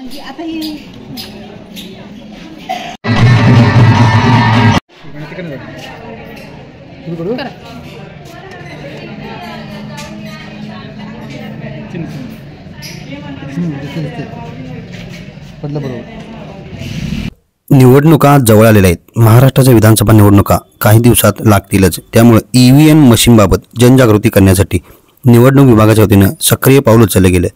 आता ही निवडणुका जवळ आलेल्या आहेत। महाराष्ट्राच्या विधानसभा निवडणुका काही दिवसात लागतीलच। त्यामुळे ईव्हीएम मशीनबाबत जनजागृती करण्यासाठी निवडणूक विभागाच्या वतीने सक्रिय पाऊल उचलले गेले।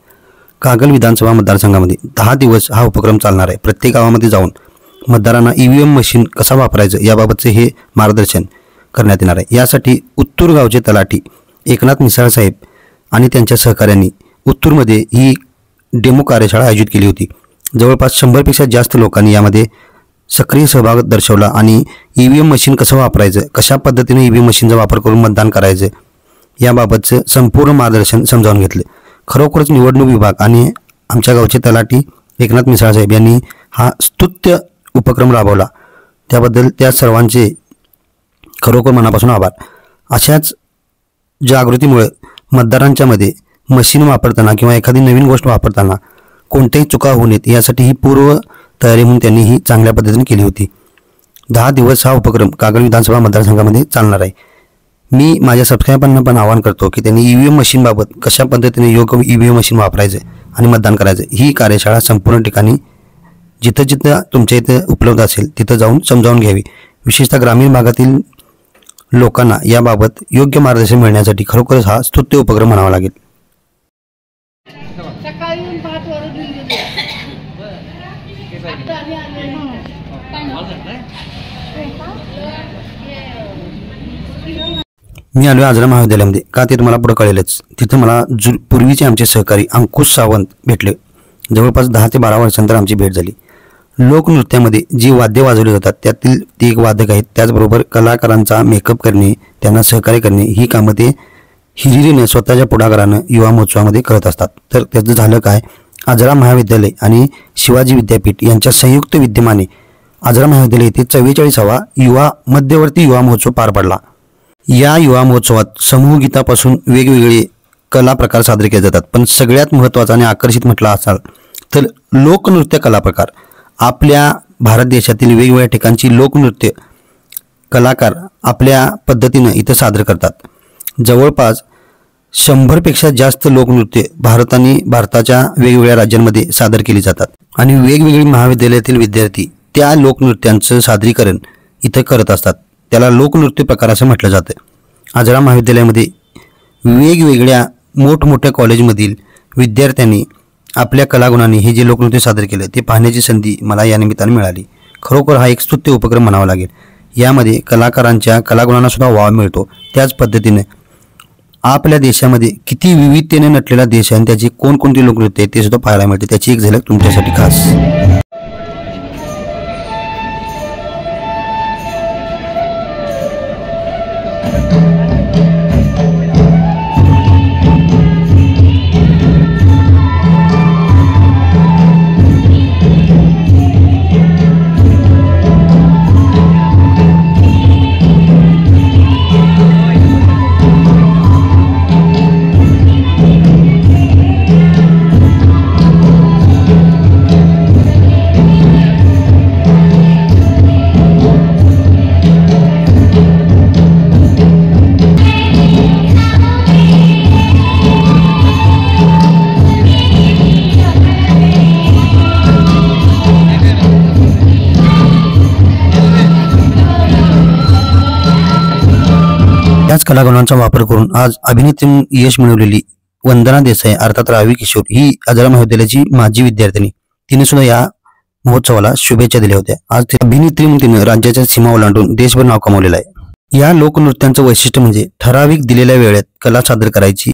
कागल विधानसभा मतदारसंघामध्ये 10 दिवस हा उपक्रम चालणार आहे। प्रत्येक गावामध्ये जाऊन मतदारांना ईव्हीएम मशीन कसा वापरायचं याबाबतचे हे मार्गदर्शन करण्यात येणार आहे। यासाठी उत्तूर गावचे तलाठी एकनाथ मिसाळ साहेब आणि त्यांच्या सहकाऱ्यांनी उत्तूरमध्ये ही डेमो कार्यशाळा आयोजित केली होती। जवळपास 100 पेक्षा जास्त लोकांनी यामध्ये सक्रिय सहभाग दर्शवला आणि ईव्हीएम मशीन कसं वापरायचं, कशा पद्धतीने ईव्हीएम मशीनचा वापर करून मतदान करायचं याबाबतचं संपूर्ण मार्गदर्शन समजावून घेतले। खरोखरच निवडणूक विभाग आणि आमच्या गावचे तलाठी एकनाथ मिसाळ साहेब यांनी हा स्तुत्य उपक्रम राबवला, त्याबद्दल त्या सर्वांचे खरोखर मनापासून आभार। अशाच जागृतीमुळे मतदारांच्या मध्ये मशीन वापरताना किंवा एखादी नवीन गोष्ट वापरताना कोणत्याही चुका होऊ नयेत यासाठी ही पूर्व तयारी म्हणून त्यांनी ही चांगल्या पद्धतीने केली होती। 10 दिवस हा उपक्रम कागल विधानसभा मतदारसंघामध्ये चालणार आहे। मी माझ्या सबस्क्रायबरांना पण आवाहन करतो की त्यांनी ईव्हीएम मशीनबाबत कशा पद्धतीने योग्य ईव्हीएम मशीन वापरायचं आणि मतदान करायचं ही कार्यशाळा संपूर्ण ठिकाणी जिथं जिथं तुमच्या इथं उपलब्ध असेल तिथं जाऊन समजावून घ्यावी। विशेषतः ग्रामीण भागातील लोकांना याबाबत योग्य मार्गदर्शन मिळण्यासाठी खरोखरच हा स्तुत्य उपक्रम म्हणावा लागेल। मी आलो आजरा महाविद्यालयामध्ये का ते तुम्हाला पुढे कळेलच। तिथं मला पूर्वीचे आमचे सहकारी अंकुश सावंत भेटले। जवळपास 10 ते 12 वर्षांनंतर आमची भेट झाली। लोकनृत्यामध्ये जी वाद्य वाजवली जातात त्यातील ते एक वादक आहेत। त्याचबरोबर कलाकारांचा मेकअप करणे, त्यांना सहकार्य करणे ही कामं ते हिरिरीने स्वतःच्या पुढाकारानं युवा महोत्सवामध्ये करत असतात। तर त्याचं झालं काय, आजरा महाविद्यालय आणि शिवाजी विद्यापीठ यांच्या संयुक्त विद्यमाने आजरा महाविद्यालय येथे 44वा मध्यवर्ती युवा महोत्सव पार पडला। या युवा महोत्सवात समूहगीतापासून वेगवेगळे कला प्रकार सादर केले जातात, पण सगळ्यात महत्त्वाचा आणि आकर्षित म्हटलं असाल तर लोकनृत्य कला प्रकार। आपल्या भारत देशातील वेगवेगळ्या ठिकाणची लोकनृत्य कलाकार आपल्या पद्धतीनं इथं सादर करतात। जवळपास 100 पेक्षा जास्त लोकनृत्य भारताच्या वेगवेगळ्या राज्यांमध्ये सादर केली जातात आणि वेगवेगळी महाविद्यालयातील विद्यार्थी त्या लोकनृत्यांचं सादरीकरण इथं करत असतात। त्याला लोकनृत्य प्रकार असं म्हटलं जातं। आजरा महाविद्यालयामध्ये वेगवेगळ्या मोठमोठ्या कॉलेजमधील विद्यार्थ्यांनी आपल्या कलागुणांनी हे जे लोकनृत्य सादर केलं ते पाहण्याची संधी मला या निमित्ताने मिळाली। खरोखर हा एक स्तुत्य उपक्रम म्हणावा लागेल। यामध्ये कलाकारांच्या कलागुणांना सुद्धा वाव मिळतो। त्याच पद्धतीने आपल्या देशामध्ये किती विविधतेने नटलेला देश आहे आणि त्याची कोणकोणती लोकनृत्य आहेत ते सुद्धा पाहायला मिळते। त्याची एक झलक तुमच्यासाठी खास। याच कलागुणांचा वापर करून आज अभिनेत्रीतून यश मिळवलेली वंदना देसाई अर्थात रावी किशोर ही आजरा महाविद्यालयाची माजी विद्यार्थिनी, तिने सुद्धा या महोत्सवाला शुभेच्छा दिल्या होत्या। आज अभिनेत्री म्हणून तिने राज्याच्या सीमा ओलांडून देशभर नाव कमावलेलं आहे। या लोकनृत्यांचं वैशिष्ट्य म्हणजे ठराविक दिलेल्या वेळेत कला सादर करायची